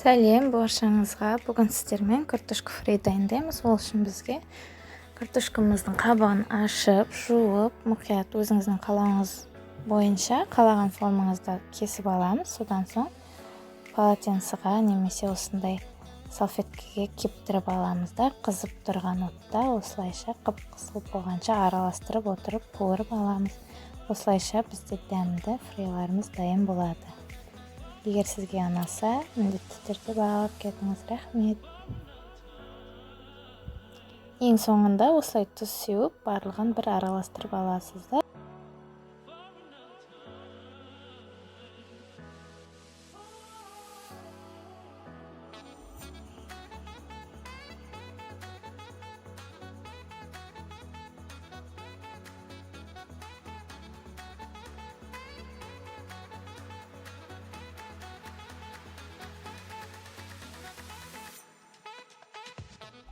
Сәлем, баршаңызға. Бүгін сіздермен картошка фри дайындаймыз. Ол үшін бізге картошкамыздың қабығын ашып, жуып, мұқият өзіңіздің қалауыңыз бойынша қалаған формаңызда кесіп аламыз. Содан соң полотенцеға немесе осындай салфеткеге кептіріп аламыз да, қызып тұрған отта осылайша қып-қызыл болғанша араластырып отырып қуырып аламыз. Осылайша бізде дәмді фриларымыз дайын болады. Егер сізге ұнаса, міндетті түрде бағалап кетіңіз. Рахмет. Ең соңында осылай тұз сеуіп, барлығын бір араластырып аласыздар.